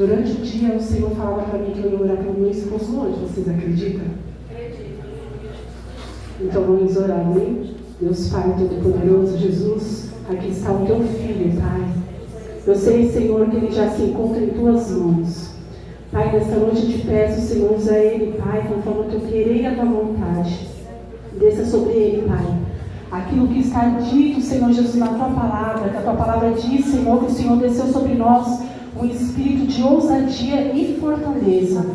Durante o dia, o Senhor falava para mim que eu ia orar pelo meu esposo hoje. Vocês acreditam? Acredito. Então vamos orar, amém? Deus Pai Todo-Poderoso, Jesus, aqui está o teu filho, Pai. Eu sei, Senhor, que ele já se encontra em tuas mãos. Pai, nesta noite eu te peço, Senhor, usa ele, Pai, conforme o teu querer e a tua vontade. Desça sobre ele, Pai. Aquilo que está dito, Senhor Jesus, na tua palavra, que a tua palavra diz, Senhor, que o Senhor desceu sobre nós um espírito de ousadia e fortaleza.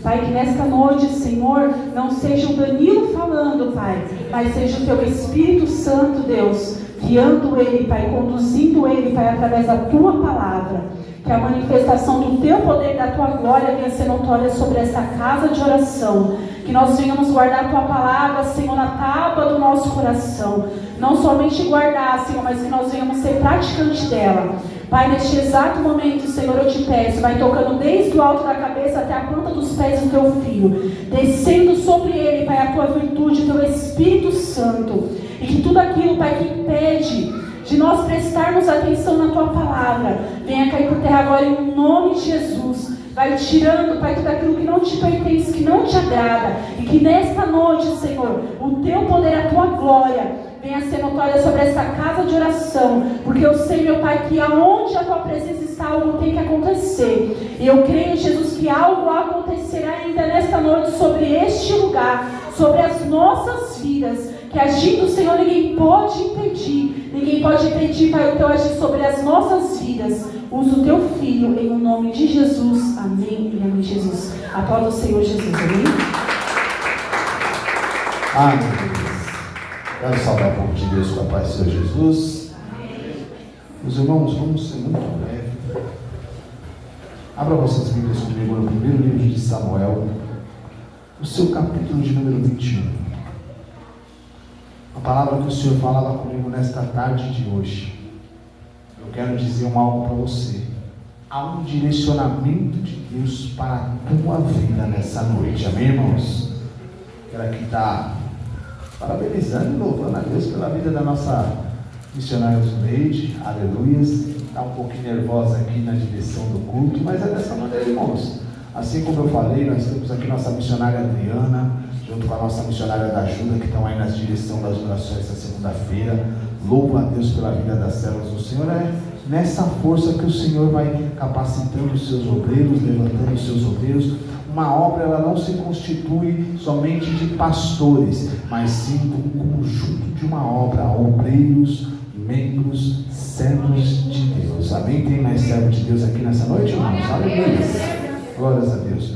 Pai, que nesta noite, Senhor, não seja o Danilo falando, Pai, mas seja o teu Espírito Santo, Deus, guiando ele, Pai, conduzindo ele, Pai, através da tua palavra. Que a manifestação do teu poder e da tua glória venha ser notória sobre esta casa de oração. Que nós venhamos guardar a tua palavra, Senhor, na tábua do nosso coração. Não somente guardar, Senhor, mas que nós venhamos ser praticantes dela. Pai, neste exato momento, Senhor, eu te peço, vai tocando desde o alto da cabeça até a planta dos pés do teu filho, descendo sobre ele, Pai, a tua virtude, o teu Espírito Santo, e que tudo aquilo, Pai, que impede de nós prestarmos atenção na tua palavra, venha cair por terra agora em nome de Jesus. Vai tirando, Pai, tudo aquilo que não te pertence, que não te agrada, e que nesta noite, Senhor, o teu poder, a tua glória venha ser notória sobre esta casa de oração, porque eu sei, meu Pai, que aonde a tua presença está, algo tem que acontecer, e eu creio, Jesus, que algo acontecerá ainda nesta noite sobre este lugar, sobre as nossas vidas, que agindo, Senhor, ninguém pode impedir, Pai, o teu agir sobre as nossas vidas. Usa o teu filho em nome de Jesus, amém e amém, Jesus. Aplauda o Senhor Jesus, amém? Amém. Quero saudar o povo de Deus com a paz do Senhor Jesus. Meus irmãos, vamos ser muito breve. Abra vossas Bíblias comigo no primeiro livro de Samuel, o seu capítulo de número 21. A palavra que o Senhor falava comigo nesta tarde de hoje. Eu quero dizer algo para você. Há um direcionamento de Deus para a tua vida nessa noite. Amém, irmãos? Quero aqui estar parabenizando e louvando a Deus pela vida da nossa missionária Zuleide. Aleluias. Está um pouquinho nervosa aqui na direção do culto, mas é dessa maneira, irmãos. Assim como eu falei, nós temos aqui nossa missionária Adriana, junto com a nossa missionária da ajuda, que estão aí na direção das orações da segunda-feira. Louvo a Deus pela vida das células do Senhor. É nessa força que o Senhor vai capacitando os seus obreiros, levantando os seus obreiros. Uma obra, ela não se constitui somente de pastores, mas sim do conjunto de uma obra, obreiros, membros, servos de Deus. Amém? Tem mais servo de Deus aqui nessa noite, irmãos? Aleluia. Glórias a Deus.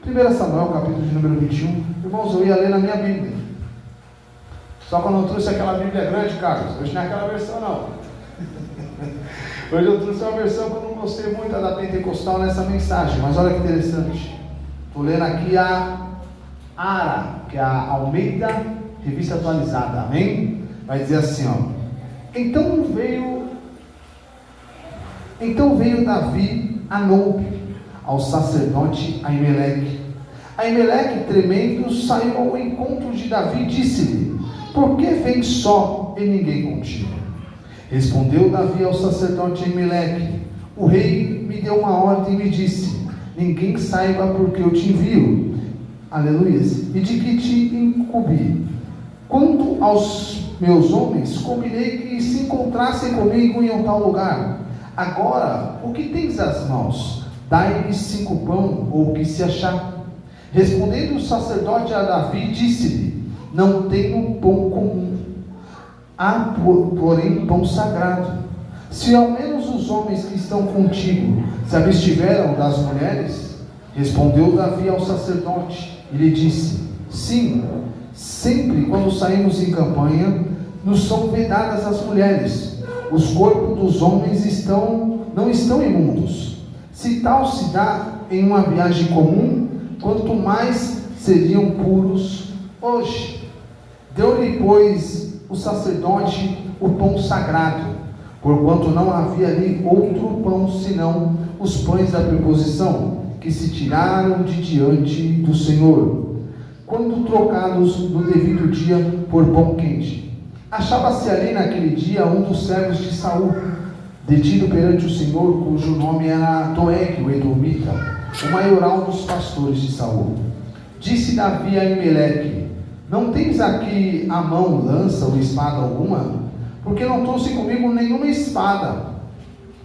1 Samuel, capítulo de número 21. Irmãos, eu ia ler na minha Bíblia. Só que eu não trouxe aquela Bíblia grande, Carlos. Hoje não é aquela versão, não. Hoje eu trouxe uma versão que eu não gostei muito da pentecostal nessa mensagem. Mas olha que interessante. Estou lendo aqui a ARA, que é a Almeida Revista Atualizada. Amém? Vai dizer assim, ó. Então veio Davi a Nobe, ao sacerdote Aimeleque. Aimeleque, tremendo, saiu ao encontro de Davi e disse-lhe: por que vem só e ninguém contigo? Respondeu Davi ao sacerdote Aimeleque: o rei me deu uma ordem e me disse: ninguém saiba porque eu te envio. Aleluias. E de que te incumbi. Quanto aos meus homens, combinei que se encontrassem comigo em um tal lugar. Agora, o que tens às mãos? Dai-me 5 pão, ou o que se achar. Respondendo o sacerdote a Davi, disse-lhe: não tenho pão comum, há porém pão sagrado. Se ao menos os homens que estão contigo se abstiveram das mulheres. Respondeu Davi ao sacerdote e lhe disse: sim, sempre quando saímos em campanha, nos são vedadas as mulheres. Os corpos dos homens não estão imundos. Se tal se dá em uma viagem comum, quanto mais seriam puros hoje. Deu-lhe, pois, o sacerdote o pão sagrado, porquanto não havia ali outro pão senão os pães da preposição, que se tiraram de diante do Senhor, quando trocados no devido dia por pão quente. Achava-se ali naquele dia um dos servos de Saul, detido perante o Senhor, cujo nome era Doeg, o Edomita. o maioral dos pastores de Saul. Disse Davi a Aimeleque: não tens aqui à mão lança ou espada alguma? Porque não trouxe comigo nenhuma espada,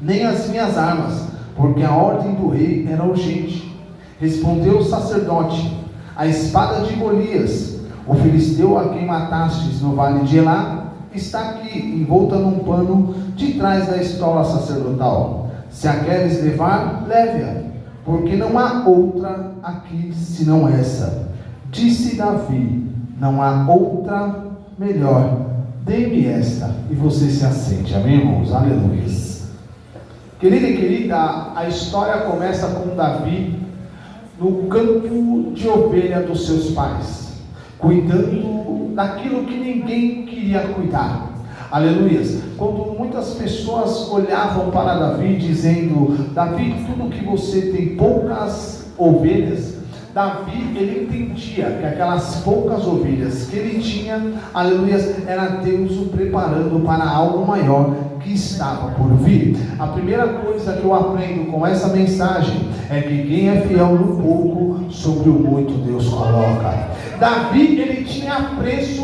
nem as minhas armas, porque a ordem do rei era urgente. Respondeu o sacerdote: a espada de Golias, o filisteu a quem matastes no vale de Elá, está aqui, envolta num pano de trás da estola sacerdotal. Se a queres levar, leve-a, porque não há outra aqui senão essa. Disse Davi: não há outra melhor, dê-me esta. E você se assente, amém, irmãos? Aleluia. Querida e querida, a história começa com Davi no campo de ovelha dos seus pais, cuidando daquilo que ninguém queria cuidar. Aleluias. Quando muitas pessoas olhavam para Davi dizendo: Davi, tudo que você tem poucas ovelhas, Davi, ele entendia que aquelas poucas ovelhas que ele tinha, aleluias, era Deus o preparando para algo maior que estava por vir. A primeira coisa que eu aprendo com essa mensagem é que quem é fiel no pouco, sobre o muito Deus coloca. Davi, ele tinha apreço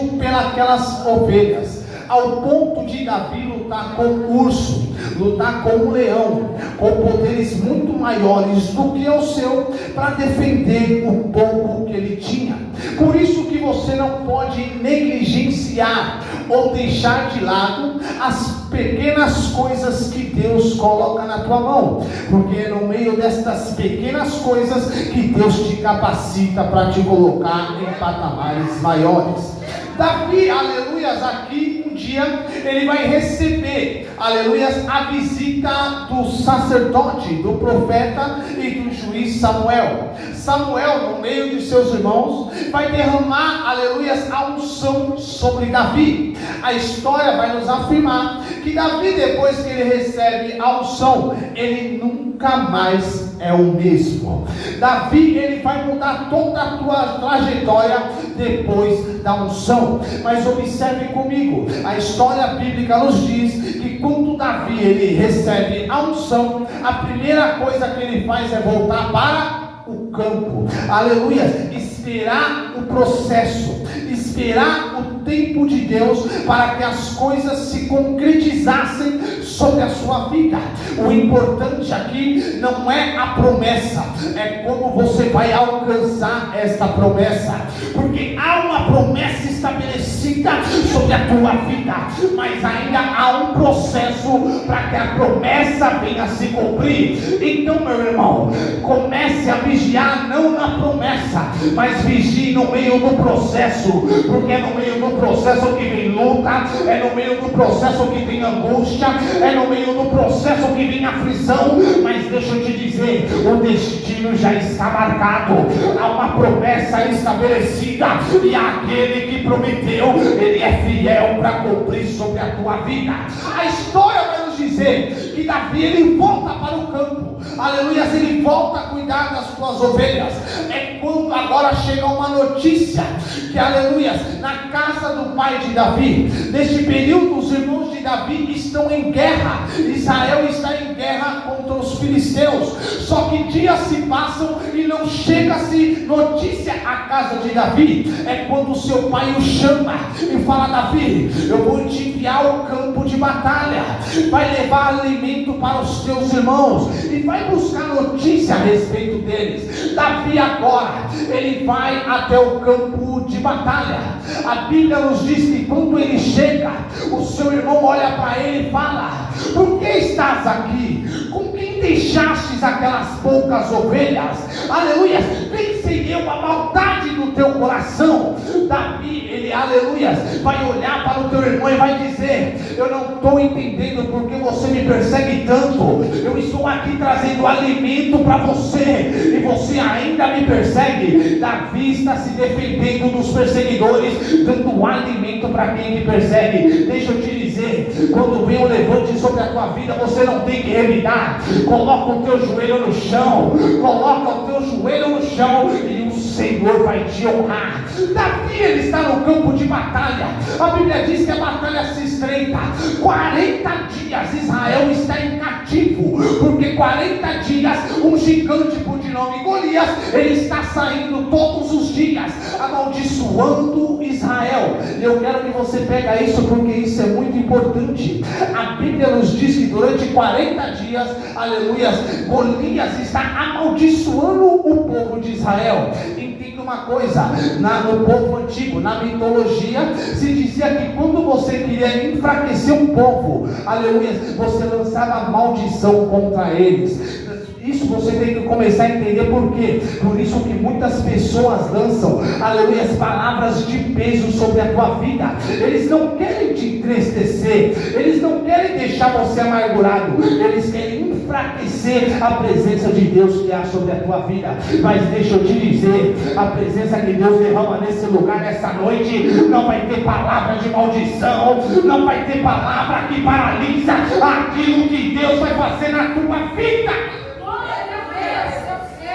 pelas ovelhas, ao ponto de Davi lutar com o urso, lutar com o leão, com poderes muito maiores do que o seu, para defender o pouco que ele tinha. Por isso que você não pode negligenciar ou deixar de lado as pequenas coisas que Deus coloca na tua mão, porque é no meio destas pequenas coisas que Deus te capacita para te colocar em patamares maiores. Davi, aleluias, aqui um dia ele vai receber, aleluias, a visita do sacerdote, do profeta e do juiz Samuel. Samuel, no meio de seus irmãos, vai derramar, aleluias, a unção sobre Davi. A história vai nos afirmar que Davi, depois que ele recebe a unção, ele nunca mais é o mesmo. Davi, ele vai mudar toda a tua trajetória depois da unção. Mas observe comigo, a história bíblica nos diz que quando Davi, ele recebe a unção, a primeira coisa que ele faz é voltar para o campo, aleluia, esperar o processo, esperar o tempo de Deus para que as coisas se concretizassem sobre a sua vida. O importante aqui não é a promessa, é como você vai alcançar esta promessa, porque há uma promessa estabelecida sobre a tua vida, mas ainda há um processo para que a promessa venha a se cumprir. Então, meu irmão, comece a vigiar não na promessa, mas vigie no meio do processo, porque é no meio do processo que vem luta, é no meio do processo que vem angústia, é no meio do processo que vem aflição. Mas deixa eu te dizer, o destino já está marcado, há uma promessa estabelecida, e aquele que prometeu, ele é fiel para cumprir sobre a tua vida. A história vai nos dizer que Davi, ele volta para o campo, aleluia, ele volta a cuidar das suas ovelhas. É quando agora chega uma notícia que, aleluia, na casa do pai de Davi, neste período os irmãos de Davi estão em guerra, Israel está em guerra contra os filisteus. Só que dias se passam e não chega-se notícia à casa de Davi. É quando seu pai o chama e fala: Davi, eu vou te enviar ao campo de batalha, vai levar alimento para os teus irmãos e vai buscar notícia a respeito deles. Davi agora, ele vai até o campo de batalha. A Bíblia nos diz que quando ele chega, o seu irmão olha para ele e fala: por que estás aqui? Com quem deixastes aquelas poucas ovelhas? Aleluia, pensei eu a maldade do teu coração. Davi, ele, aleluia, vai olhar para o teu irmão e vai dizer: eu não estou entendendo porque você me persegue tanto. Eu estou aqui trazendo alimento para você e você ainda me persegue. Davi está se defendendo dos perseguidores, dando alimento para quem te persegue. Deixa eu te dizer, quando vem o levante sobre a tua vida, você não tem que revidar. Coloca o teu joelho no chão, coloca o teu joelho no chão e o Senhor vai te honrar. Davi, ele está no campo de batalha. A Bíblia diz que a batalha se estreita. 40 dias Israel está em cativo, porque 40 dias um gigante por nome Golias, ele está saindo todos os dias, amaldiçoando Israel. Eu quero que você pegue isso, porque isso é muito importante. A Bíblia nos diz que durante 40 dias, aleluia, Golias está amaldiçoando o povo de Israel. Entenda uma coisa, no povo antigo, na mitologia, se dizia que quando você queria enfraquecer um povo, aleluia, você lançava maldição contra eles. Isso você tem que começar a entender por quê. Por isso que muitas pessoas lançam, aleluia, as palavras de peso sobre a tua vida. Eles não querem te entristecer, eles não querem deixar você amargurado, eles querem enfraquecer a presença de Deus que há sobre a tua vida. Mas deixa eu te dizer, a presença que Deus derrama nesse lugar, nessa noite, não vai ter palavra de maldição, não vai ter palavra que paralisa aquilo que Deus vai fazer na tua vida.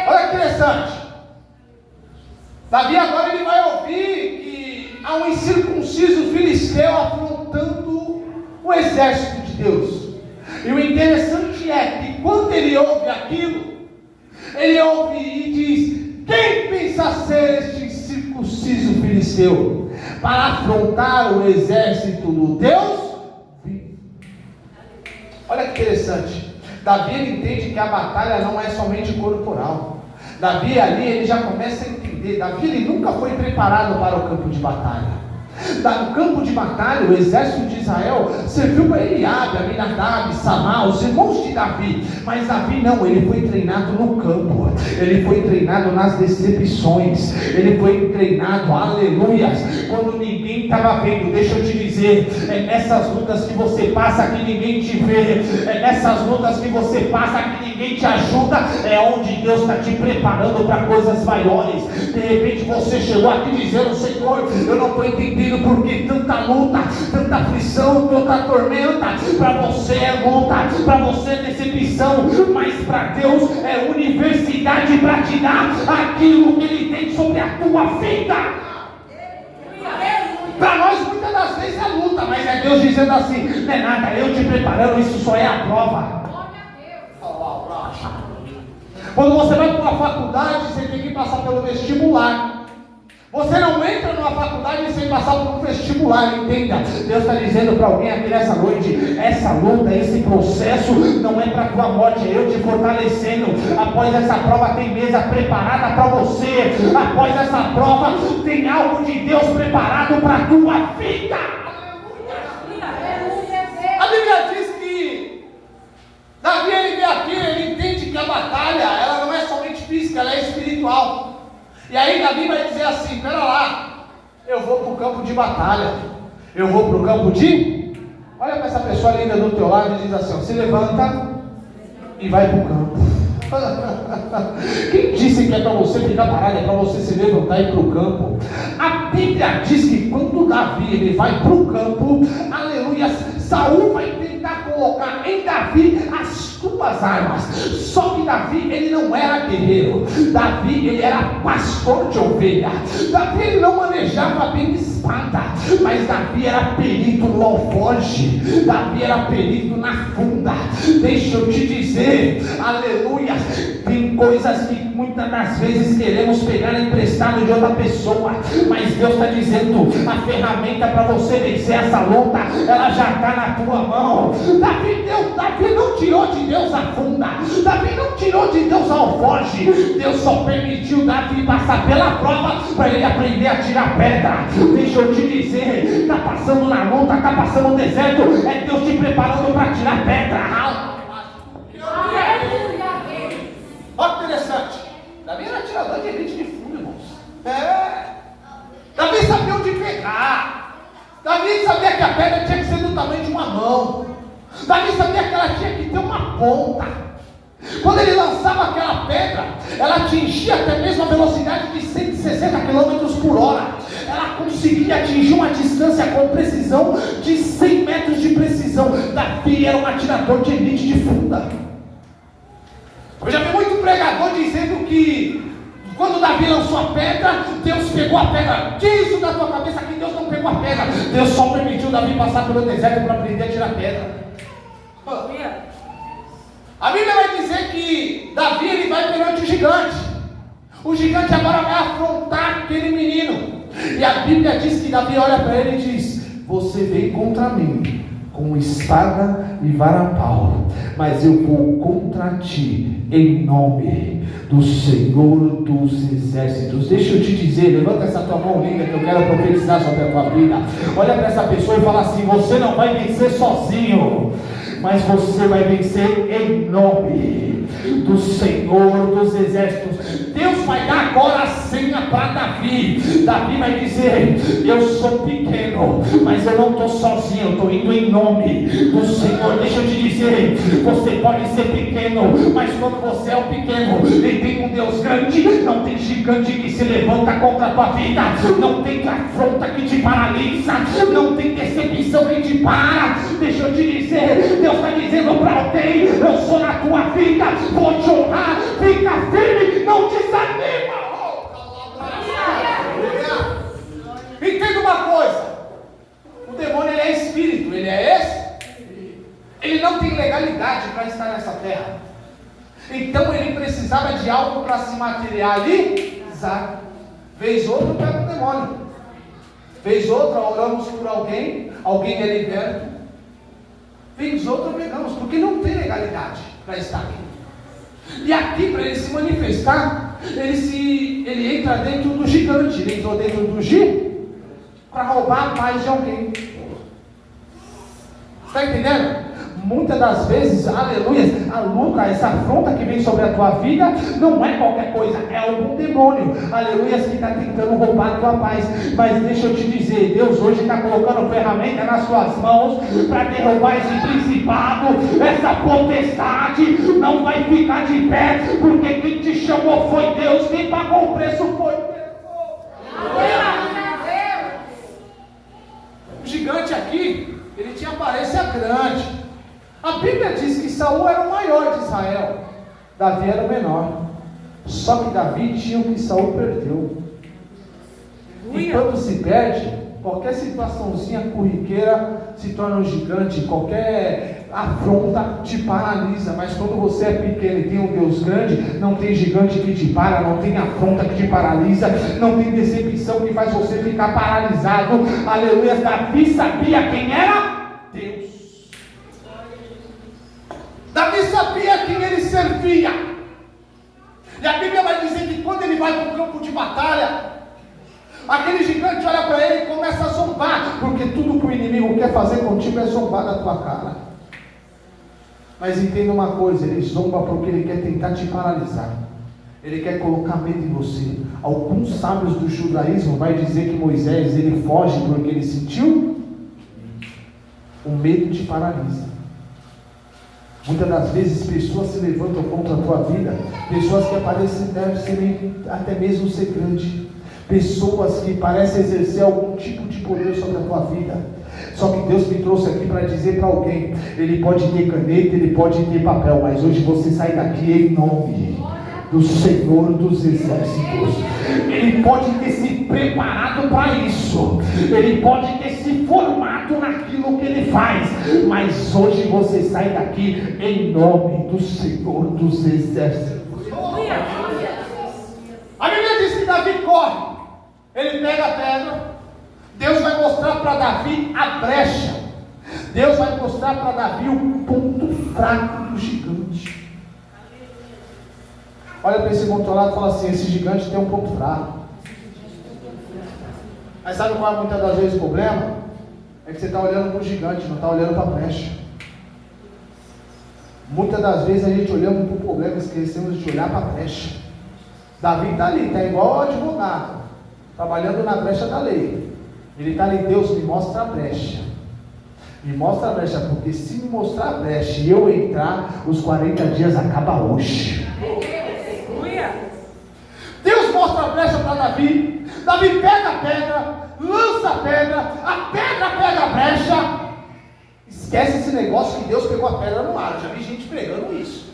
Olha que interessante. Davi agora ele vai ouvir que há um incircunciso filisteu afrontando o exército de Deus. E o interessante é que quando ele ouve aquilo, ele ouve e diz: quem pensa ser este incircunciso filisteu para afrontar o exército do Deus vivo? Olha que interessante. Davi ele entende que a batalha não é somente corporal. Davi ali, ele já começa a entender. Davi ele nunca foi preparado para o campo de batalha. No campo de batalha, o exército de Israel serviu para Eliabe, Aminadab, Samá, os irmãos de Davi. Mas Davi não, ele foi treinado no campo, ele foi treinado nas decepções, ele foi treinado, aleluias, quando ninguém estava vendo. Deixa eu te dizer, é nessas lutas que você passa que ninguém te vê, é nessas lutas que você passa que ninguém te ajuda, é onde Deus está te preparando para coisas maiores. De repente você chegou aqui dizendo: Senhor, eu não estou entendendo porque tanta luta, tanta aflição, tanta tormenta. Para você é luta, para você é decepção, mas para Deus é universidade para te dar aquilo que Ele tem sobre a tua vida. Para nós muitas das vezes é luta, mas é Deus dizendo assim: não é nada, eu te preparando, isso só é a prova. Quando você vai para uma faculdade, você tem que passar pelo vestibular. Você não entra numa faculdade sem passar por um vestibular, entenda. Deus está dizendo para alguém aqui nessa noite: essa luta, esse processo não é para a tua morte, é eu te fortalecendo. Após essa prova tem mesa preparada para você. Após essa prova tem algo de Deus preparado para a tua vida. A Bíblia diz que Davi, ele vê aqui, ele entende que a batalha, ela não é somente física, ela é espiritual. E aí Davi vai dizer assim: pera lá, eu vou para o campo de batalha, eu vou para o campo de... Olha para essa pessoa linda do teu lado e diz assim: se levanta e vai para o campo. Quem disse que é para você ficar parado, é para você se levantar e ir para o campo? A Bíblia diz que quando Davi ele vai para o campo, aleluia, Saul vai tentar colocar em Davi as tuas armas. Só que Davi ele não era guerreiro. Davi ele era pastor de ovelha. Davi ele não manejava bem espada, mas Davi era perito no alforje. Davi era perito na funda. Deixa eu te dizer, aleluia, tem coisas que muitas das vezes queremos pegar emprestado de outra pessoa, mas Deus está dizendo: a ferramenta para você vencer essa luta, ela já está na tua mão. Davi não tirou de Deus a funda, Davi não tirou de Deus a alforje. Deus só permitiu Davi passar pela prova para ele aprender a tirar pedra. Deixa eu te dizer, está passando na luta, está passando no deserto, é Deus te preparando para tirar pedra. Olha que interessante, Davi era tirador de elite de fundo, irmãos. Davi sabia onde pegar. Davi sabia que a pedra tinha que ser do tamanho de uma mão. Davi sabia que ela tinha que ter uma ponta. Quando ele lançava aquela pedra, ela atingia até mesmo a velocidade de 160 km por hora. Ela conseguia atingir uma distância com precisão de 100 metros de precisão. Davi era um atirador de elite de funda. Eu já vi muito pregador dizendo que quando Davi lançou a pedra, Deus pegou a pedra. Tira isso da tua cabeça que Deus não pegou a pedra. Deus só permitiu Davi passar pelo deserto para aprender a tirar pedra. A Bíblia vai dizer que Davi ele vai perante o gigante. O gigante agora vai afrontar aquele menino. E a Bíblia diz que Davi olha para ele e diz: você vem contra mim com espada e varapau, mas eu vou contra ti em nome do Senhor dos Exércitos. Deixa eu te dizer, levanta essa tua mão linda que eu quero profetizar sobre a tua vida. Olha para essa pessoa e fala assim: você não vai vencer sozinho, mas você vai vencer em nome do Senhor dos Exércitos. Deus vai dar agora a senha para Davi. Davi vai dizer: eu sou pequeno, mas eu não estou sozinho, eu estou indo em nome do Senhor. Deixa eu te dizer, você pode ser pequeno, mas quando você é o pequeno, ele tem um Deus grande. Não tem gigante que se levanta contra a tua vida, não tem afronta que te paralisa, não tem decepção que te para. Deixa eu te dizer, Deus está dizendo para alguém: eu sou na tua vida, vou te honrar, fica firme, não desanima. Entenda uma coisa: o demônio ele é espírito, ele é esse. Ele não tem legalidade para estar nessa terra. Então ele precisava de algo para se materializar. Vez outra pega o demônio, vez outra oramos por alguém, alguém é liberto. Vez outra pegamos, porque não tem legalidade para estar aqui. E aqui, para ele se manifestar, ele entra dentro do gigante. Ele entrou dentro do para roubar a paz de alguém. Está entendendo? Muitas das vezes, aleluia, a luta, essa afronta que vem sobre a tua vida, não é qualquer coisa, é algum demônio, aleluia, que está tentando roubar a tua paz. Mas deixa eu te dizer, Deus hoje está colocando ferramenta nas tuas mãos para derrubar esse principado, essa potestade. Não vai ficar de pé, porque quem te chamou foi Deus, quem pagou o preço foi Deus. O gigante aqui, ele tinha aparência grande. A Bíblia diz que Saul era o maior de Israel, Davi era o menor. Só que Davi tinha o que Saul perdeu. E quando se perde, qualquer situaçãozinha corriqueira se torna um gigante. Qualquer afronta te paralisa. Mas quando você é pequeno e tem um Deus grande, não tem gigante que te para, não tem afronta que te paralisa, não tem decepção que faz você ficar paralisado. Aleluia. Davi sabia quem era Deus. Davi sabia quem ele servia. E a Bíblia vai dizer que quando ele vai para o campo de batalha, aquele gigante olha para ele e começa a zombar, porque tudo que o inimigo quer fazer contigo é zombar da tua cara. Mas entenda uma coisa: ele zomba porque ele quer tentar te paralisar, ele quer colocar medo em você. Alguns sábios do judaísmo vai dizer que Moisés ele foge porque ele sentiu o medo te paralisa. Muitas das vezes pessoas se levantam contra a tua vida, pessoas que parecem até mesmo ser grande, pessoas que parecem exercer algum tipo de poder sobre a tua vida. Só que Deus me trouxe aqui para dizer para alguém: ele pode ter caneta, ele pode ter papel, mas hoje você sai daqui em nome do Senhor dos Exércitos. Ele pode ter se preparado para isso, ele pode ter se formado naquilo que ele faz, mas hoje você sai daqui em nome do Senhor dos Exércitos. A Bíblia diz que Davi corre, ele pega a pedra. Deus vai mostrar para Davi a brecha, Deus vai mostrar para Davi o ponto fraco do gigante. Olha para esse irmão do teu lado e fala assim: esse gigante tem um ponto fraco. Mas sabe qual é muitas das vezes o problema? É que você está olhando para o gigante, não está olhando para a brecha. Muitas das vezes a gente olhamos para o problema e esquecemos de olhar para a brecha. Davi está ali, está igual o advogado, trabalhando na brecha da lei. Ele está ali: Deus, me mostra a brecha. Me mostra a brecha, porque se me mostrar a brecha e eu entrar, os 40 dias acaba hoje. Deus mostra a brecha para Davi. Davi pega a pedra, lança a pedra pega a brecha. Esquece esse negócio que Deus pegou a pedra no ar. Eu já vi gente pregando isso.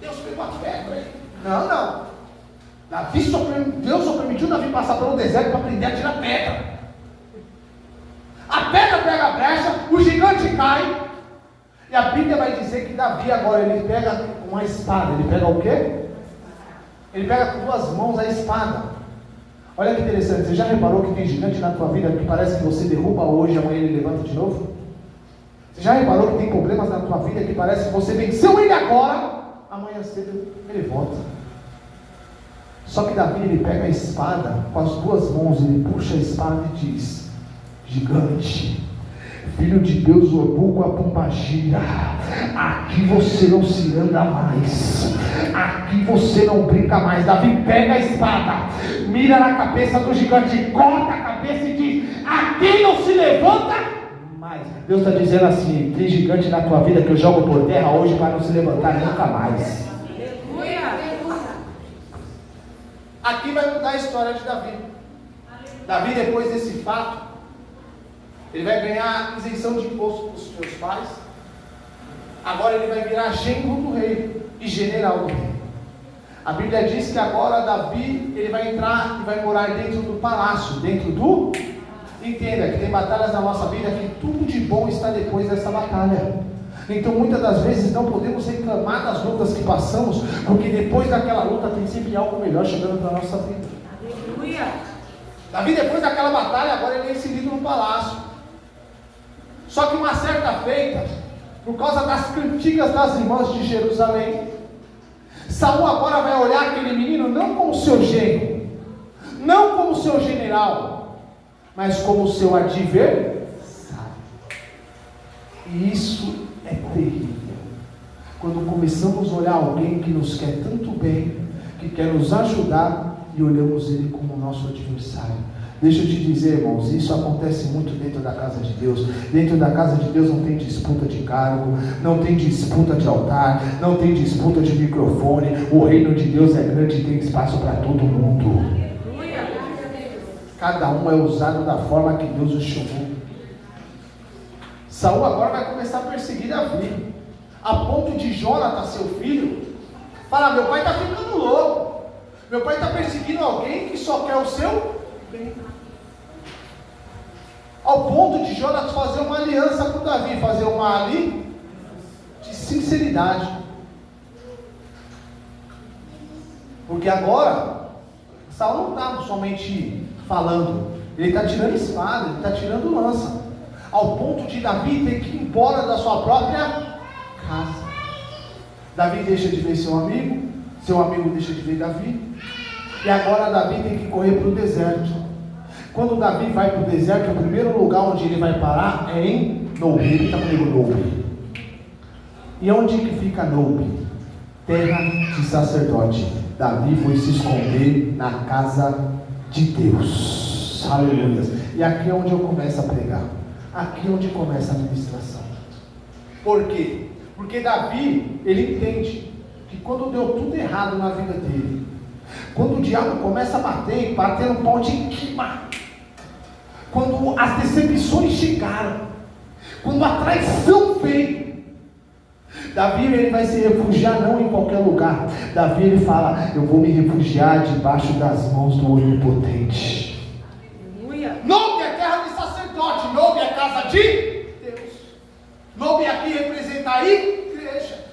Deus pegou a pedra. Não. Deus só permitiu Davi passar pelo deserto para aprender a tirar pedra. A pedra pega a brecha, o gigante cai. E a Bíblia vai dizer que Davi agora ele pega uma espada. Ele pega o quê? Ele pega com 2 mãos a espada. Olha que interessante, você já reparou que tem gigante na tua vida que parece que você derruba hoje, amanhã ele levanta de novo? Você já reparou que tem problemas na tua vida que parece que você venceu ele agora, amanhã cedo ele volta? Só que Davi ele pega a espada com as 2 mãos, ele puxa a espada e diz: gigante, filho de Deus, Obu com a pombagira, aqui você não se anda mais, aqui você não brinca mais. Davi pega a espada, mira na cabeça do gigante, corta a cabeça e diz: aqui não se levanta mais. Deus está dizendo assim: tem gigante na tua vida que eu jogo por terra hoje para não se levantar nunca mais. Aqui vai mudar a história de Davi. Davi, depois desse fato, ele vai ganhar isenção de imposto dos seus pais. Agora ele vai virar genro do rei e general do rei. A Bíblia diz que agora Davi, ele vai entrar e vai morar dentro do palácio, dentro do... Entenda que tem batalhas na nossa vida que tudo de bom está depois dessa batalha. Então muitas das vezes não podemos reclamar das lutas que passamos, porque depois daquela luta tem sempre algo melhor chegando para a nossa vida. Aleluia! Davi, depois daquela batalha, agora ele é inserido no palácio. Só que uma certa feita, por causa das cantigas das irmãs de Jerusalém, Saul agora vai olhar aquele menino não como seu genro, não como seu general, mas como seu adversário. E isso é terrível. Quando começamos a olhar alguém que nos quer tanto bem, que quer nos ajudar, e olhamos ele como nosso adversário. Deixa eu te dizer, irmãos, isso acontece muito dentro da casa de Deus. Dentro da casa de Deus não tem disputa de cargo, não tem disputa de altar, não tem disputa de microfone. O reino de Deus é grande e tem espaço para todo mundo. Cada um é usado da forma que Deus o chamou. Saul agora vai começar a perseguir Davi, a ponto de Jonatas, seu filho, falar: meu pai está ficando louco, meu pai está perseguindo alguém que só quer o seu bem. Ao ponto de Jonatas fazer uma aliança com Davi, fazer uma ali de sinceridade. Porque agora Saul não está somente falando, ele está tirando espada, ele está tirando lança, ao ponto de Davi ter que ir embora da sua própria casa. Davi deixa de ver seu amigo deixa de ver Davi, e agora Davi tem que correr para o deserto. Quando Davi vai para o deserto, o primeiro lugar onde ele vai parar é em Nob. Ele está comigo, Nob. E onde que fica Nob? Terra de sacerdote. Davi foi se esconder na casa de Deus. Aleluia. E aqui é onde eu começo a pregar. Aqui é onde começa a ministração. Por quê? Porque Davi, ele entende que quando deu tudo errado na vida dele, quando o diabo começa a bater no pau de queima, quando as decepções chegaram, quando a traição veio, Davi ele vai se refugiar não em qualquer lugar. Davi ele fala: eu vou me refugiar debaixo das mãos do Onipotente. Nob é terra de sacerdote, Nob é casa de Deus. Nob aqui representa a igreja.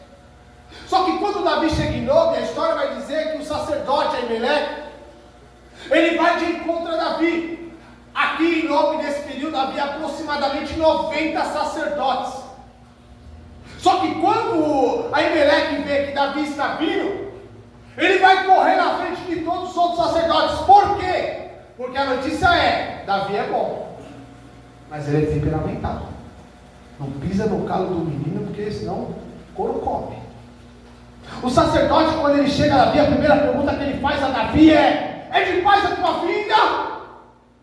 Só que quando Davi chega em Nob, a história vai dizer que o sacerdote Aimeleque, ele vai de encontro a Davi. Aqui em Nob, nesse período, havia aproximadamente 90 sacerdotes. Só que quando Aimeleque vê que Davi está vindo, ele vai correr na frente de todos os outros sacerdotes. Por quê? Porque a notícia é: Davi é bom, mas ele é temperamentado. Não pisa no calo do menino, porque senão o couro come. O sacerdote, quando ele chega a Davi, a primeira pergunta que ele faz a Davi é: é de paz a tua vinda?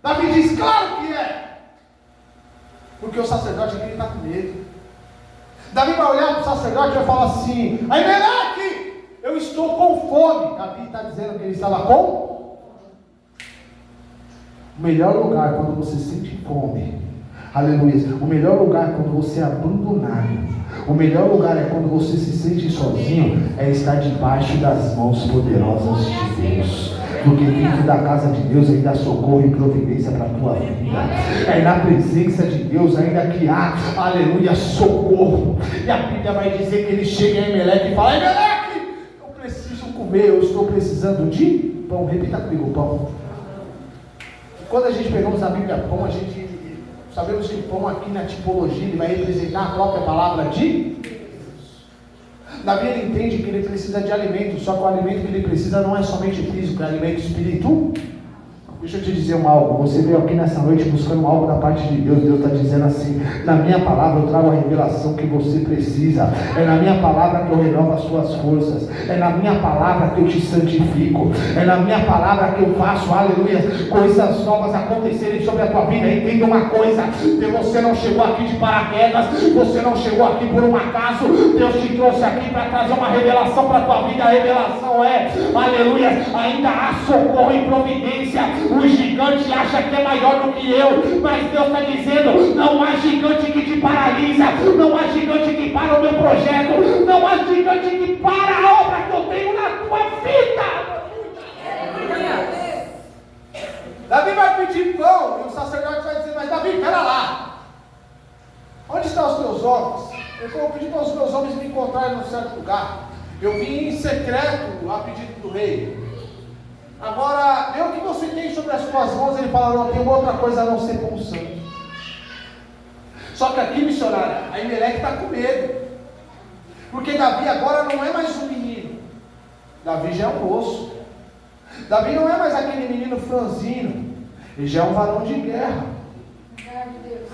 Davi diz: claro que é. Porque o sacerdote aqui está com medo. Davi vai olhar para o sacerdote e vai falar assim: Aimeleque, eu estou com fome. Davi está dizendo que ele estava com... O melhor lugar quando você sente fome, aleluia, o melhor lugar quando você é abandonado, o melhor lugar é quando você se sente sozinho, é estar debaixo das mãos poderosas de Deus. Porque dentro da casa de Deus ainda há socorro e providência para a tua vida. É na presença de Deus ainda que há, aleluia, socorro. E a Bíblia vai dizer que ele chega em Emelec e fala: Emelec, eu preciso comer, eu estou precisando de pão. Repita comigo: pão. E quando a gente pegamos na Bíblia pão, a gente sabemos que pão aqui na tipologia ele vai representar a própria palavra de Deus. Davi ele entende que ele precisa de alimento, só que o alimento que ele precisa não é somente físico, é alimento espiritual. Deixa eu te dizer algo, você veio aqui nessa noite buscando algo da parte de Deus. Deus está dizendo assim: na minha palavra eu trago a revelação que você precisa, é na minha palavra que eu renovo as suas forças, é na minha palavra que eu te santifico, é na minha palavra que eu faço, aleluia, coisas novas acontecerem sobre a tua vida. Entenda uma coisa, você não chegou aqui de paraquedas, você não chegou aqui por um acaso, Deus te trouxe aqui para trazer uma revelação para a tua vida. A revelação é, aleluia, ainda há socorro e providência. O gigante acha que é maior do que eu, mas Deus está dizendo: não há gigante que te paralisa, não há gigante que para o meu projeto, não há gigante que para a obra que eu tenho na tua vida. Davi vai pedir pão e o sacerdote vai dizer: mas Davi, pera lá, onde estão os teus homens? Ele falou: eu pedi para os meus homens me encontrarem num certo lugar, eu vim em secreto a pedido do rei. Agora, vê o que você tem sobre as suas mãos. Ele fala: não tem outra coisa a não ser pão santo. Só que aqui, missionário, a Emelec está com medo, porque Davi agora não é mais um menino, Davi já é um moço. Davi não é mais aquele menino franzino, ele já é um varão de guerra.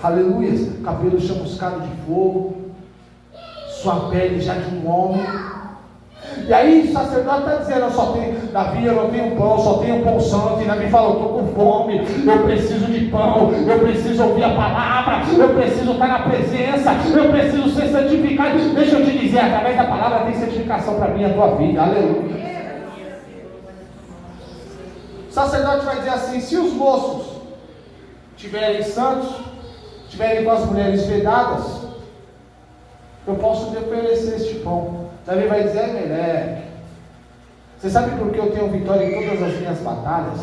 Aleluia, cabelo chamuscado de fogo, sua pele já de um homem. E aí o sacerdote está dizendo: Davi, eu não tenho pão, só tenho pão santo. E Davi fala: eu estou com fome, eu preciso de pão, eu preciso ouvir a palavra, eu preciso estar na presença, eu preciso ser santificado. Deixa eu te dizer, através da palavra tem santificação para mim e a tua vida. Aleluia. O sacerdote vai dizer assim: se os moços tiverem santos, tiverem com as mulheres vedadas, eu posso te oferecer este pão. Davi vai dizer: Emelec, você sabe por que eu tenho vitória em todas as minhas batalhas?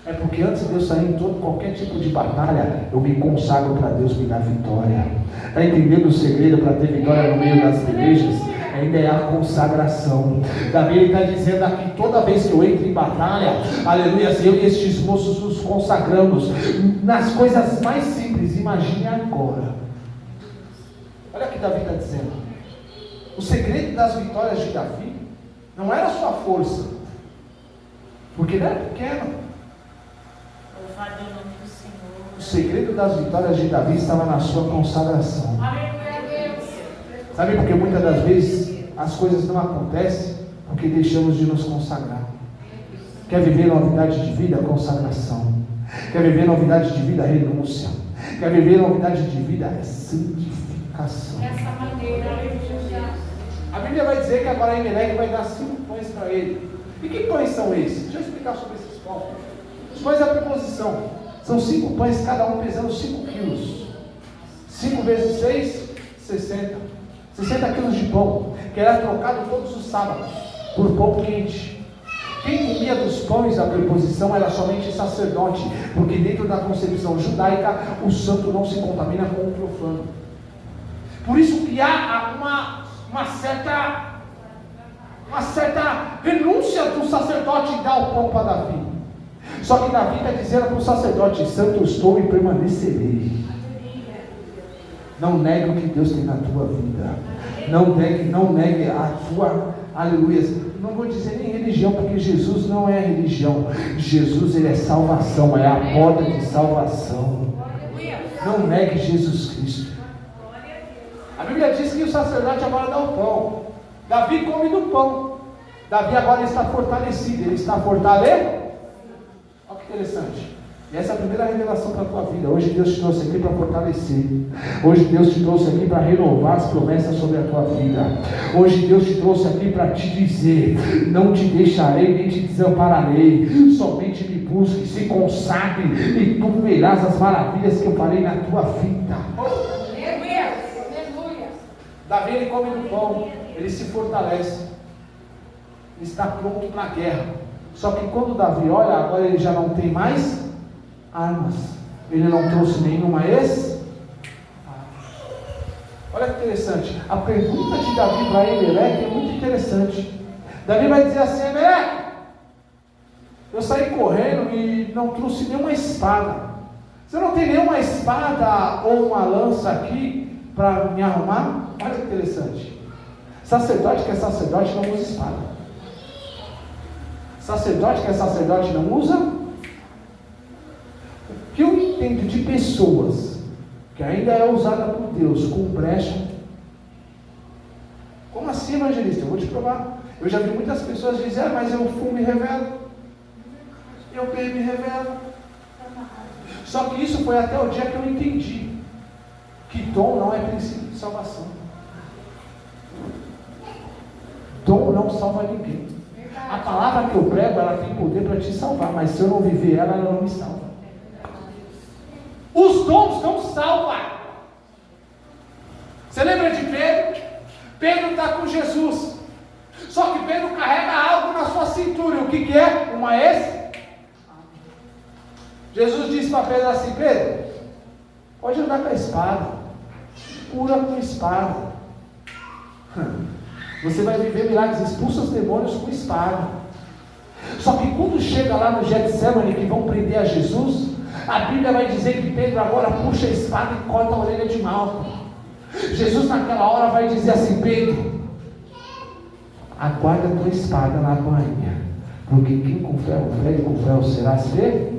É porque antes de eu sair em qualquer tipo de batalha, eu me consagro para Deus me dar vitória. Está entendendo o segredo para ter vitória no meio das igrejas? Ainda é a consagração. Davi está dizendo aqui: toda vez que eu entro em batalha, aleluia, eu e estes moços nos consagramos nas coisas mais simples. Imagine agora, olha o que Davi está dizendo. O segredo das vitórias de Davi não era a sua força, porque ele era pequeno. O segredo das vitórias de Davi estava na sua consagração. Sabe por que muitas das vezes as coisas não acontecem? Porque deixamos de nos consagrar. Quer viver novidade de vida? Consagração. Quer viver novidade de vida? Renúncia. Quer viver novidade de vida? É santificação. Essa maneira, a Bíblia vai dizer que agora a Emelec vai dar 5 pães para ele. E que pães são esses? Deixa eu explicar sobre esses pães. Os pães é a preposição. São 5 pães, cada um pesando 5 quilos. 5 vezes 6, 60. 60 quilos de pão, que era trocado todos os sábados, por pão quente. Quem comia dos pães, a preposição, era somente sacerdote, porque dentro da concepção judaica, o santo não se contamina com o profano. Por isso que há uma certa renúncia do sacerdote em dar o pão para Davi. Só que Davi está dizendo para o sacerdote: santo estou e permanecerei. Não negue o que Deus tem na tua vida. Não negue a tua, aleluia. Não vou dizer nem religião, porque Jesus não é religião. Jesus, ele é salvação, é a porta de salvação. Não negue Jesus Cristo. A Bíblia diz que o sacerdote agora dá o pão. Davi come do pão. Davi agora está fortalecido. Ele está fortalecido. Olha que interessante. E essa é a primeira revelação para a tua vida. Hoje Deus te trouxe aqui para fortalecer. Hoje Deus te trouxe aqui para renovar as promessas sobre a tua vida. Hoje Deus te trouxe aqui para te dizer: não te deixarei nem te desampararei. Somente me busque, se consagre, e tu verás as maravilhas que eu farei na tua vida. Davi, ele come do pão, ele se fortalece, ele está pronto para a guerra. Só que quando Davi olha, agora ele já não tem mais armas. Ele não trouxe nenhuma espada. Olha que interessante. A pergunta de Davi para Emelec é muito interessante. Davi vai dizer assim: Emelec, eu saí correndo e não trouxe nenhuma espada. Você não tem nenhuma espada ou uma lança aqui para me arrumar? Olha que interessante. Sacerdote que é sacerdote não usa espada. Sacerdote que é sacerdote não usa. O que eu entendo de pessoas que ainda é usada por Deus com brecha? Como assim, evangelista? Eu vou te provar. Eu já vi muitas pessoas dizer: mas eu fumo e revelo, eu bebo e revelo. Só que isso foi até o dia que eu entendi que dom não é princípio de salvação. Dom não salva ninguém. A palavra que eu prego, ela tem poder para te salvar, mas se eu não viver ela, ela não me salva. Os dons não salvam. Você lembra de Pedro? Pedro está com Jesus, só que Pedro carrega algo na sua cintura. E o que é? Uma espada. Jesus disse para Pedro assim: Pedro, pode andar com a espada, cura com espada. Você vai viver milagres, expulsa os demônios com espada. Só que quando chega lá no Getsemane, que vão prender a Jesus, a Bíblia vai dizer que Pedro agora puxa a espada e corta a orelha de Malco. Jesus naquela hora vai dizer assim: Pedro, aguarda a tua espada na bainha, porque quem com ferro fere, com ferro será ferido.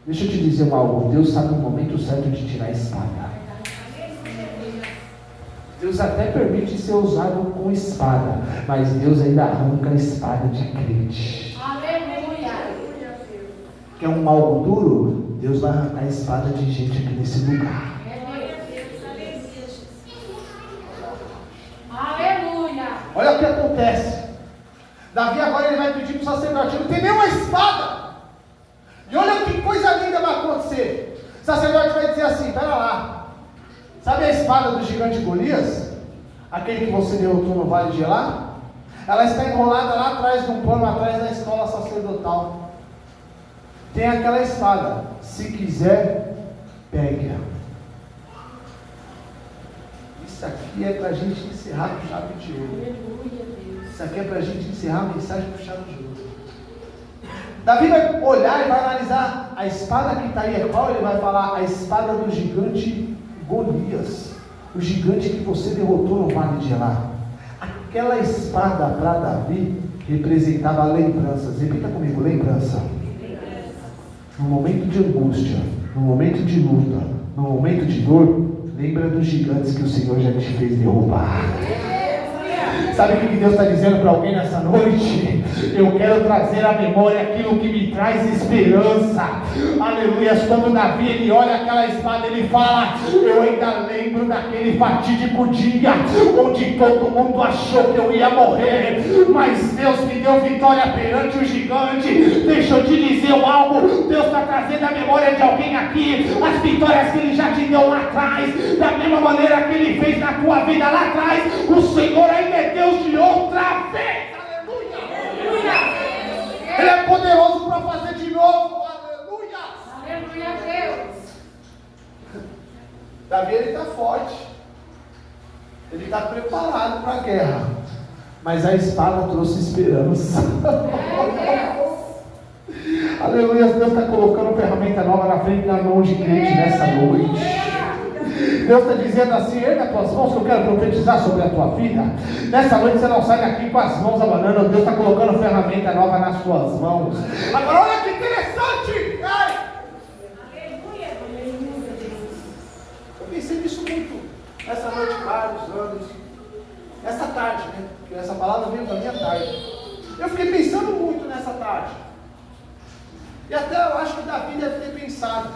Deixa eu te dizer algo: Deus sabe o momento certo de tirar a espada. Deus até permite ser usado com espada, mas Deus ainda arranca a espada de crente. Aleluia! Quer um algo duro? Deus vai arrancar a espada de gente aqui nesse lugar. Aleluia! Olha o que acontece. Davi agora ele vai pedir para o sacerdote: não tem nenhuma espada. E olha que coisa linda vai acontecer. O sacerdote vai dizer assim: pera lá, sabe a espada do gigante Golias? Aquele que você derrotou no vale de Elá? Ela está enrolada lá atrás de um pano, atrás da escola sacerdotal. Tem aquela espada. Se quiser, pegue-a. Isso aqui é para a gente encerrar com chave de ouro. Isso aqui é para a gente encerrar a mensagem com chave de ouro. Davi vai olhar e vai analisar a espada que está aí é qual? Ele vai falar: a espada do gigante Golias, o gigante que você derrotou no vale de Elá. Aquela espada para Davi representava lembranças. Repita comigo: lembrança. No momento de angústia, no momento de luta, no momento de dor, lembra dos gigantes que o Senhor já te fez derrubar. Sabe o que Deus está dizendo para alguém nessa noite? Eu quero trazer à memória aquilo que me traz esperança. Aleluia. Quando Davi ele olha aquela espada, ele fala: eu ainda lembro daquele fatídico dia onde todo mundo achou que eu ia morrer, mas Deus me deu vitória perante o gigante. Deixa eu te dizer algo: Deus está trazendo à memória de alguém aqui as vitórias que Ele já te deu lá atrás, da mesma maneira que Ele fez na tua vida lá atrás. O Senhor ainda é Deus de outra vez. Aleluia. Ele é poderoso para fazer de novo. Aleluia. Aleluia, Deus. Davi ele está forte, ele está preparado para a guerra, mas a espada trouxe esperança. Aleluia. Deus está colocando ferramenta nova na frente da mão de crente nessa noite. Deus está dizendo assim: erga as tuas mãos que eu quero profetizar sobre a tua vida. Nessa noite você não sai daqui com as mãos abanando. Deus está colocando ferramenta nova nas suas mãos. Agora olha que interessante. Ai. Eu pensei nisso muito essa noite, vários anos, essa tarde, né? Porque essa palavra veio para mim à tarde. Eu fiquei pensando muito nessa tarde. E até eu acho que Davi deve ter pensado: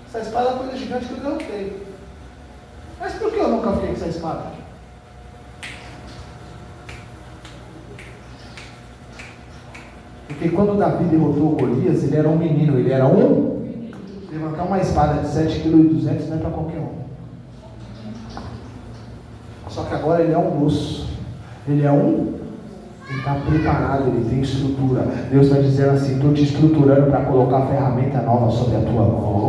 essa espada é uma coisa gigante que eu derrotei. Mas por que eu nunca fiquei com essa espada? Porque quando Davi derrotou Golias, ele era um menino, ele era um. Levantar uma espada de 7,2 kg não é para qualquer um. Só que agora ele é um moço. Ele é um Ele está preparado, ele tem estrutura. Deus está dizendo assim: estou te estruturando para colocar ferramenta nova sobre a tua mão.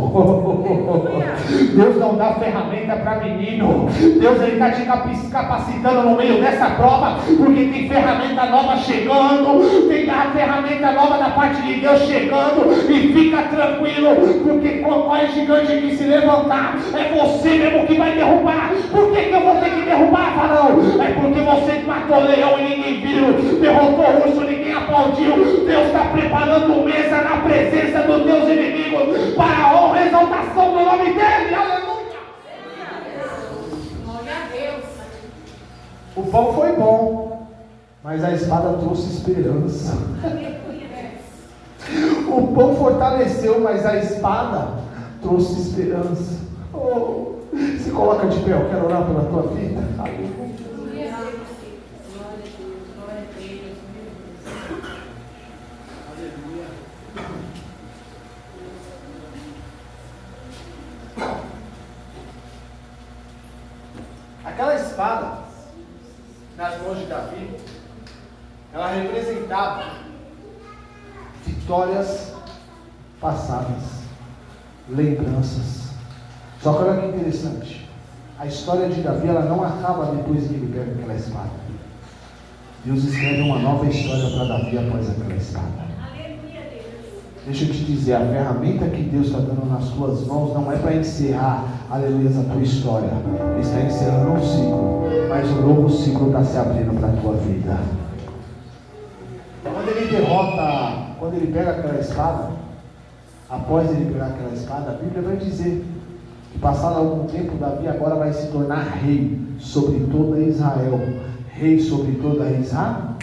Deus não dá ferramenta para menino. Deus está te capacitando no meio dessa prova, porque tem ferramenta nova chegando, tem a ferramenta nova da parte de Deus chegando. E fica tranquilo, porque qual é o gigante que se levantar? É você mesmo que vai derrubar. Por que eu vou ter que derrubar, Faraó? É porque você matou leão e ninguém viu, derrotou o urso, ninguém aplaudiu. Deus está preparando mesa na presença dos teus inimigos para a honra e exaltação do nome dele. Aleluia! Glória a Deus. O pão foi bom, mas a espada trouxe esperança. O pão fortaleceu, mas a espada trouxe esperança. Oh, se coloca de pé, eu quero orar pela tua vida. Aleluia. Aquela espada nas mãos de Davi, ela representava vitórias passadas, lembranças. Só que olha que interessante, a história de Davi, ela não acaba depois que ele pega aquela espada. Deus escreve uma nova história para Davi após aquela espada. Deixa eu te dizer, a ferramenta que Deus está dando nas tuas mãos não é para encerrar, aleluia, a tua história. Ele está encerrando um ciclo, mas um novo ciclo está se abrindo para a tua vida. Quando ele derrota, quando ele pega aquela espada, após ele pegar aquela espada, a Bíblia vai dizer que passado algum tempo, Davi agora vai se tornar rei sobre toda Israel. Rei sobre toda Israel.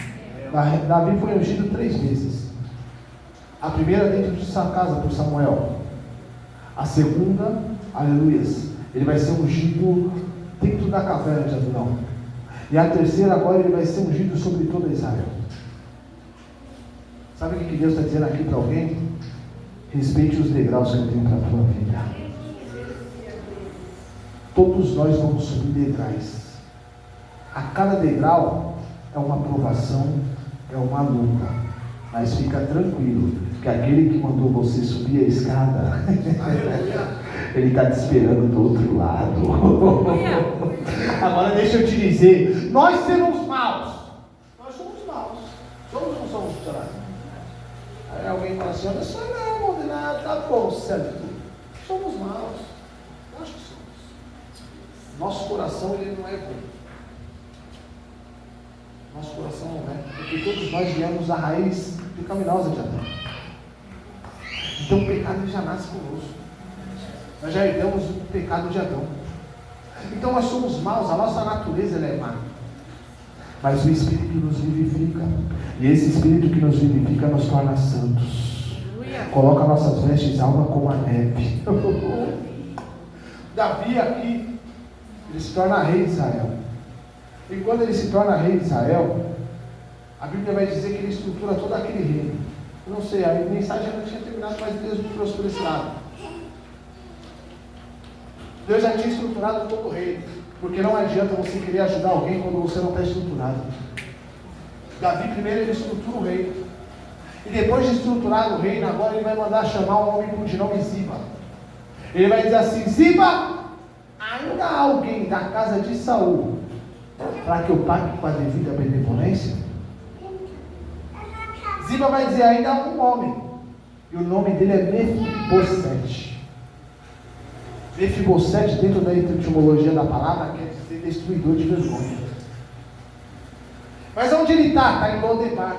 Davi foi ungido 3 vezes. A primeira dentro de sua casa por Samuel. A segunda, aleluias, ele vai ser ungido dentro da caverna de Adulão. E a terceira agora ele vai ser ungido sobre toda Israel. Sabe o que Deus está dizendo aqui para alguém? Respeite os degraus que eu tenho para a tua vida. Todos nós vamos subir degraus. A cada degrau é uma provação, é uma luta. Mas fica tranquilo, que aquele que mandou você subir a escada, ele está te esperando do outro lado. Agora deixa eu te dizer, nós sermos maus, nós somos maus, somos ou não somos funcionários? Aí alguém fala assim, olha só, não, nada, tá bom, certo? Somos maus, nós que somos. Nosso coração ele não é bom. Nosso coração não é, porque todos nós viemos da raiz pecaminosa de Adão. Então o pecado já nasce conosco. Nós já herdamos o pecado de Adão. Então nós somos maus, a nossa natureza ela é má. Mas o Espírito nos vivifica. E esse Espírito que nos vivifica nos torna santos. Coloca nossas vestes alma como a neve. Davi aqui, ele se torna rei de Israel. E quando ele se torna rei de Israel, a Bíblia vai dizer que ele estrutura todo aquele reino. Eu não sei, a mensagem não tinha terminado, mas Deus me trouxe por esse lado. Deus já tinha estruturado todo o reino, porque não adianta você querer ajudar alguém quando você não está estruturado. Davi primeiro ele estrutura o reino, e depois de estruturar o reino, agora ele vai mandar chamar um homem de nome Ziba. Ele vai dizer assim, Ziba, ainda há alguém da casa de Saul para que eu pague com a devida benevolência? Ziba vai dizer, ainda há um homem, e o nome dele é Mefibosete. Mefibosete, dentro da etimologia da palavra, quer dizer destruidor de vergonha. Mas onde ele está? Está em Lodebar.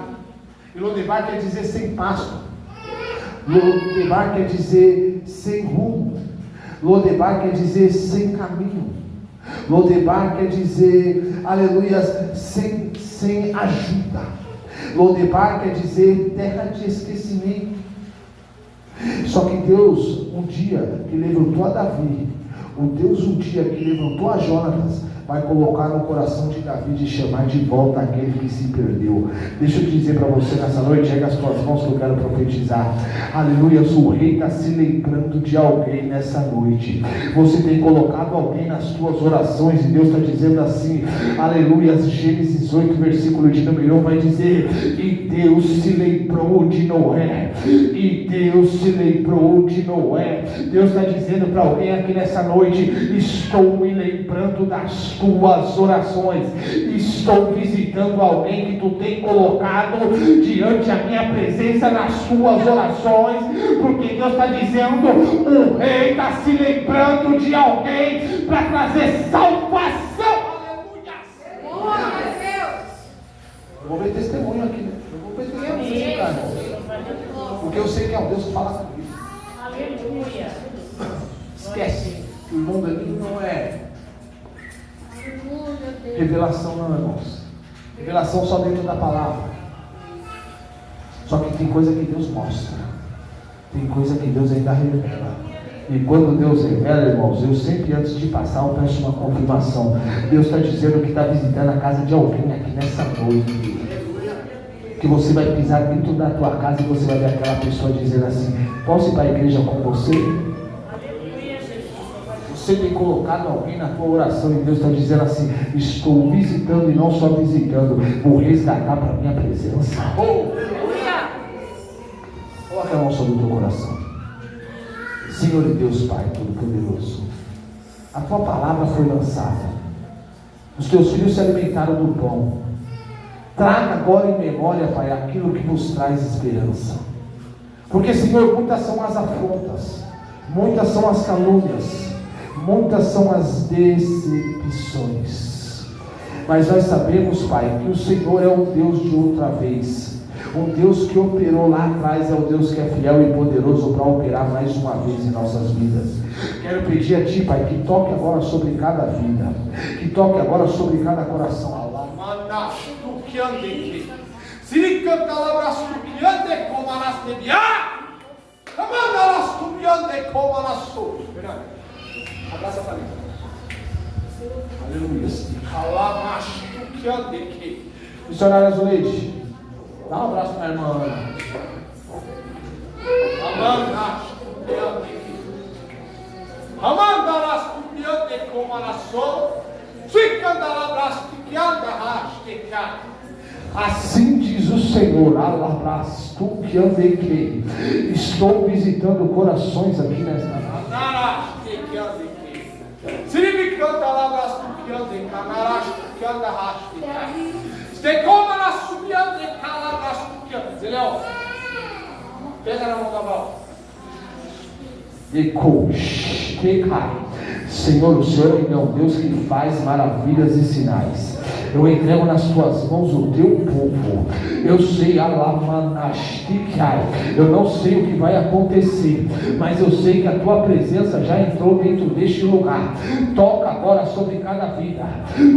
E Lodebar quer dizer sem pasto. Lodebar quer dizer sem rumo. Lodebar quer dizer sem caminho. Lodebar quer dizer, aleluia, sem ajuda. Lodebar quer dizer terra de esquecimento. Só que Deus, um dia que levantou a Davi, o Deus um dia que levantou a Jonatas, vai colocar no coração de Davi de chamar de volta aquele que se perdeu. Deixa eu dizer para você nessa noite, erga as tuas mãos que eu quero profetizar. Aleluia, o rei está se lembrando de alguém nessa noite. Você tem colocado alguém nas tuas orações e Deus está dizendo assim, aleluia, Gênesis 8, versículo de número 1 vai dizer, e Deus se lembrou de Noé, e Deus se lembrou de Noé. Deus está dizendo para alguém aqui nessa noite, estou me lembrando das tuas orações, estou visitando alguém que tu tem colocado diante da minha presença nas tuas orações, porque Deus está dizendo, o rei está se lembrando de alguém para trazer salvação. Aleluia! Glória a Deus! Eu vou ver testemunho aqui, né? Eu vou ver testemunho, cara. Porque eu sei que é um Deus que fala comigo. Aleluia! Esquece que o mundo ali não é revelação, não, irmãos. Revelação só dentro da palavra. Só que tem coisa que Deus mostra, tem coisa que Deus ainda revela. E quando Deus revela, irmãos, eu sempre antes de passar eu peço uma confirmação. Deus está dizendo que está visitando a casa de alguém aqui nessa noite, que você vai pisar dentro da tua casa e você vai ver aquela pessoa dizendo assim, posso ir para a igreja com você? Você tem colocado alguém na tua oração e Deus está dizendo assim, estou visitando e não só visitando, vou resgatar para a minha presença. Coloca a mão sobre o teu coração. Senhor e Deus Pai Todo-Poderoso, a tua palavra foi lançada, os teus filhos se alimentaram do pão. Traga agora em memória, Pai, aquilo que nos traz esperança, porque, Senhor, muitas são as afrontas, muitas são as calúnias, muitas são as decepções, mas nós sabemos, Pai, que o Senhor é um Deus de outra vez, um Deus que operou lá atrás, é o Deus que é fiel e poderoso para operar mais uma vez em nossas vidas. Quero pedir a Ti, Pai, que toque agora sobre cada vida, que toque agora sobre cada coração. Abraça a família. Aleluia. Missionária Zuleide, dá um abraço para a irmã Ana. Assim diz o Senhor, estou visitando corações aqui nesta noite. Pega na mão da mão. Senhor, o Senhor é um Deus que faz maravilhas e sinais. Eu entrego nas tuas mãos o teu povo. Eu sei, eu não sei o que vai acontecer, mas eu sei que a tua presença já entrou dentro deste lugar. Toca agora sobre cada vida,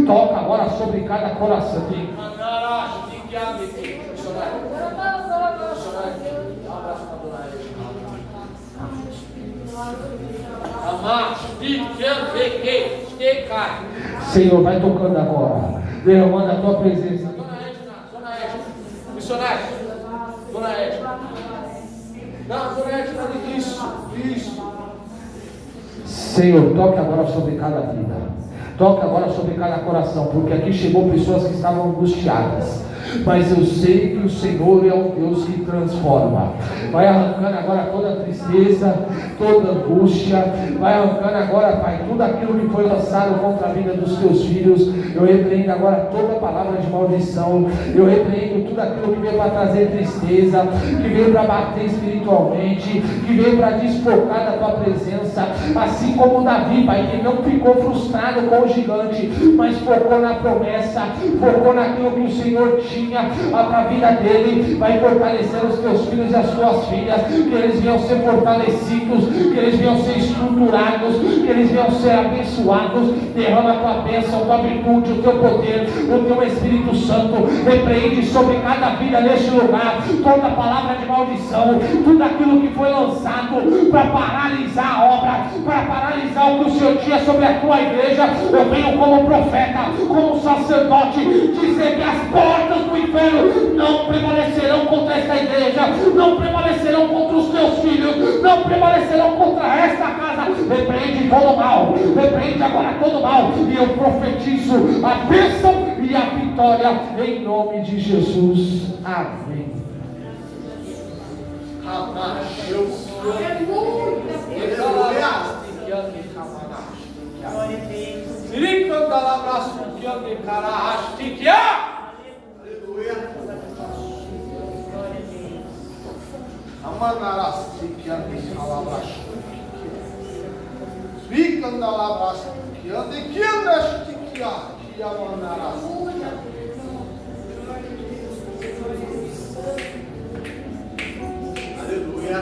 toca agora sobre cada coração. Senhor, vai tocando agora, derramando a tua presença. Dona Edna, missionário, Dona Edna. Não, Dona Edna, isso. Senhor, toque agora sobre cada vida, toque agora sobre cada coração, porque aqui chegou pessoas que estavam angustiadas, mas eu sei que o Senhor é um Deus que transforma. Vai arrancando agora toda tristeza, toda angústia, vai arrancando agora, Pai, tudo aquilo que foi lançado contra a vida dos teus filhos. Eu repreendo agora toda palavra de maldição, eu repreendo tudo aquilo que veio para trazer tristeza, que veio para bater espiritualmente, que veio para desfocar da tua presença, assim como Davi, Pai, que não ficou frustrado com o gigante, mas focou na promessa, focou naquilo que o Senhor tinha. tinha para a vida dele. Vai fortalecer os teus filhos e as tuas filhas, que eles venham ser fortalecidos, que eles venham ser estruturados, que eles venham ser abençoados. Derrama a tua bênção, a tua virtude, o teu poder, o teu Espírito Santo. Repreende sobre cada vida neste lugar toda palavra de maldição, tudo aquilo que foi lançado para paralisar a obra, para paralisar o que o Senhor tinha sobre a tua igreja. Eu venho como profeta, como sacerdote, dizer que as portas do inferno não prevalecerão contra esta igreja, não prevalecerão contra os teus filhos, não prevalecerão contra esta casa. Repreende todo mal, repreende agora todo mal, e eu profetizo a bênção e a vitória em nome de Jesus. Amém.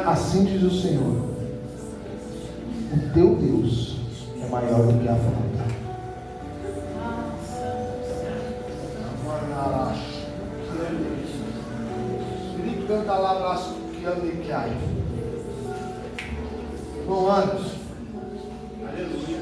Assim diz o Senhor: o teu Deus é maior do que a afronta. Bom anos. Aleluia.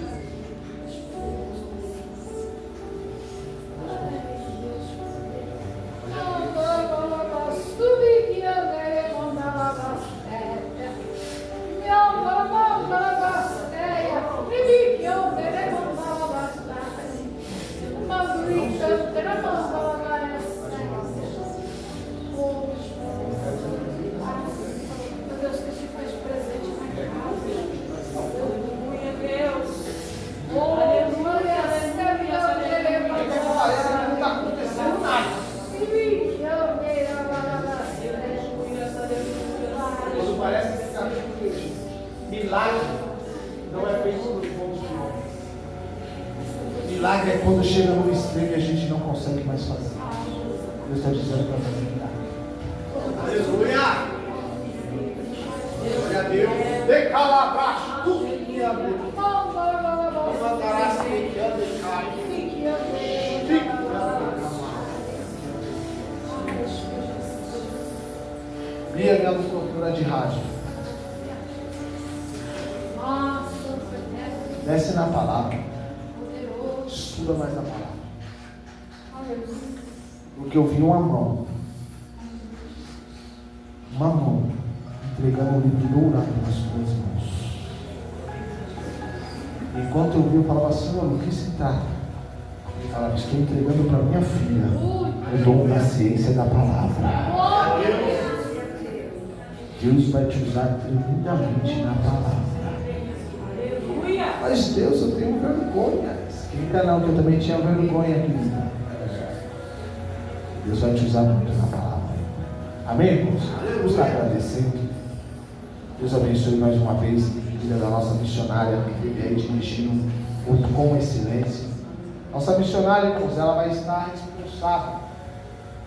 Milagre não é feito por pontos de honra. Milagre é quando chega no extremo e a gente não consegue mais fazer. Deus está dizendo para fazer milagre. Aleluia! Glória a Deus. Decala abaixo tudo que é Deus. Não mandarás quem que anda e cai. Bia, minha doutora de rádio. Desce na palavra. Estuda mais na palavra. Porque eu vi uma mão entregando um livro dourado nas suas mãos. Enquanto eu vi, eu falava: Senhor, o que se trata? Ele falava: estou entregando para minha filha o dom da ciência da palavra. Deus vai te usar tremendamente na palavra. Mas Deus, eu tenho vergonha. Explica não, que eu também tinha vergonha, querida. Deus vai te usar muito na palavra. Amém, irmãos? Vamos estar agradecendo. Deus abençoe mais uma vez a vida da nossa missionária que esteve aí dirigindo com excelência. Nossa missionária, irmãos, ela vai estar responsável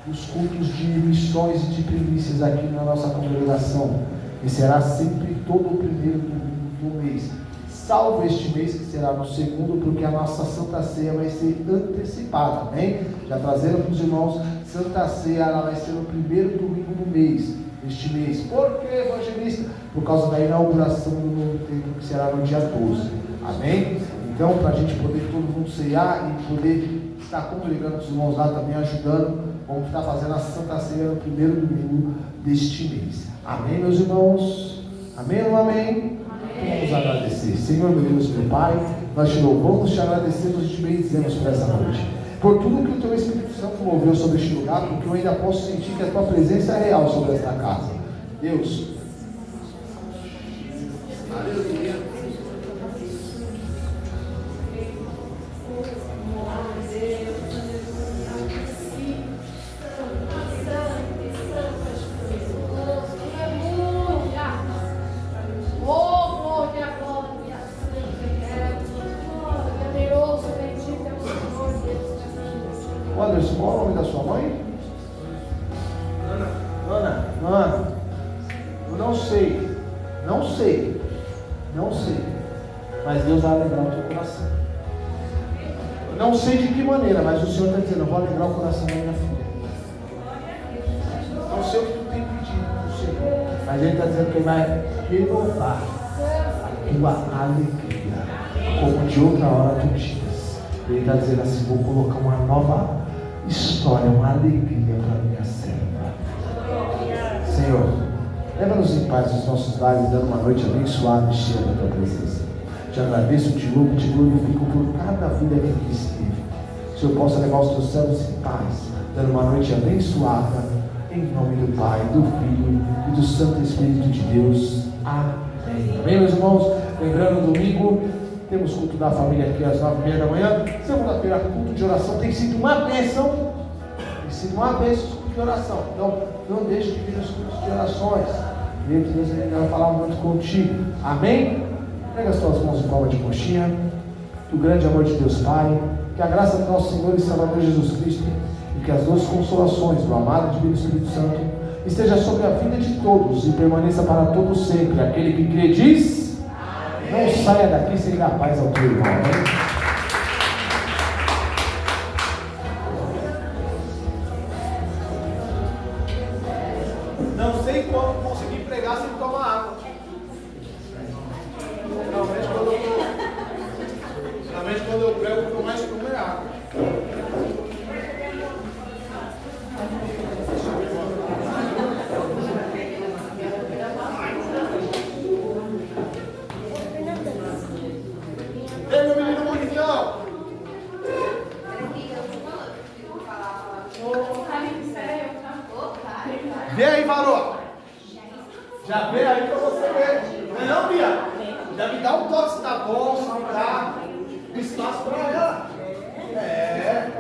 dos cultos de missões e de primícias aqui na nossa congregação. E será sempre todo o primeiro domingo do mês. Salvo este mês, que será no segundo, porque a nossa Santa Ceia vai ser antecipada, amém? Já trazeram para os irmãos, Santa Ceia ela vai ser no primeiro domingo do mês, este mês. Por que, evangelista? Por causa da inauguração do novo templo, que será no dia 12, amém? Então, para a gente poder todo mundo ceiar e poder estar congregando os irmãos lá também, ajudando, vamos estar fazendo a Santa Ceia no primeiro domingo deste mês, amém, meus irmãos? Amém ou não amém? Vamos agradecer. Senhor, meu Deus, meu Pai, nós te louvamos, te agradecemos e te bendizemos por essa noite, por tudo que o teu Espírito Santo moveu sobre este lugar, porque eu ainda posso sentir que a tua presença é real sobre esta casa. Deus, aleluia. Anderson, qual é o nome da sua mãe? Eu não sei, mas Deus vai alegrar o teu coração. Eu não sei de que maneira, mas o Senhor está dizendo: eu vou alegrar o coração da minha filha. Não sei o que tu tem pedido do Senhor, mas Ele está dizendo que Ele vai renovar a tua alegria, como de outra hora tu tinhas. Ele está dizendo assim: vou colocar uma nova história, uma alegria para minha serva. Senhor, leva-nos em paz os nossos lares, dando uma noite abençoada e cheia da tua presença. Te agradeço, te louvo, te glorifico por cada vida que aqui esteve. Que o Senhor possa levar os teus servos em paz, dando uma noite abençoada, em nome do Pai, do Filho e do Santo Espírito de Deus. Amém. Amém, meus irmãos? Lembrando, domingo temos culto da família aqui às 9h30 da manhã. Segunda-feira, culto de oração. Tem sido uma bênção. Tem sido uma bênção o culto de oração. Então, não deixe de vir nos cultos de orações. Deus vai falar muito contigo. Amém? Pega as tuas mãos em forma de coxinha. Que o grande amor de Deus Pai, que a graça do nosso Senhor e Salvador Jesus Cristo e que as doces consolações do amado e divino Espírito Santo esteja sobre a vida de todos e permaneça para todos sempre. Aquele que crê diz: não saia daqui sem dar paz ao teu irmão. Amém? Não sei como conseguir pregar sem tomar água. Geralmente quando eu prego, o que eu mais tomo é água. Ei, meu menino bonitão! Vê aí, varô! Já vê aí pra você ver. Não é não, Bia? Já me dá um toque se tá bom, se não tá. Espaço pra ela. É.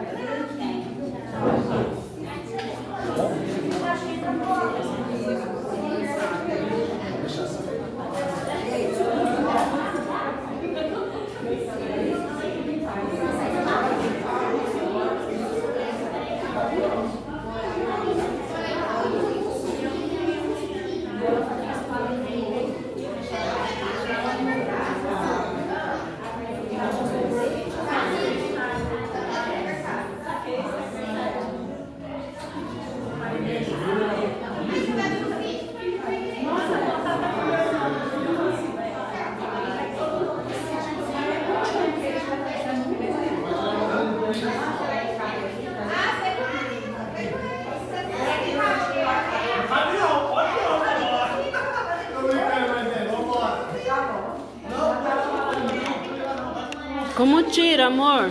Como tira, amor?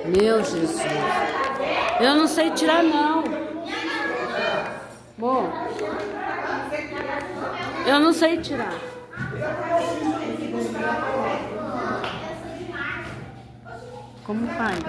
Meu Jesus. Eu não sei tirar, não. Amor. Eu não sei tirar. Como faz?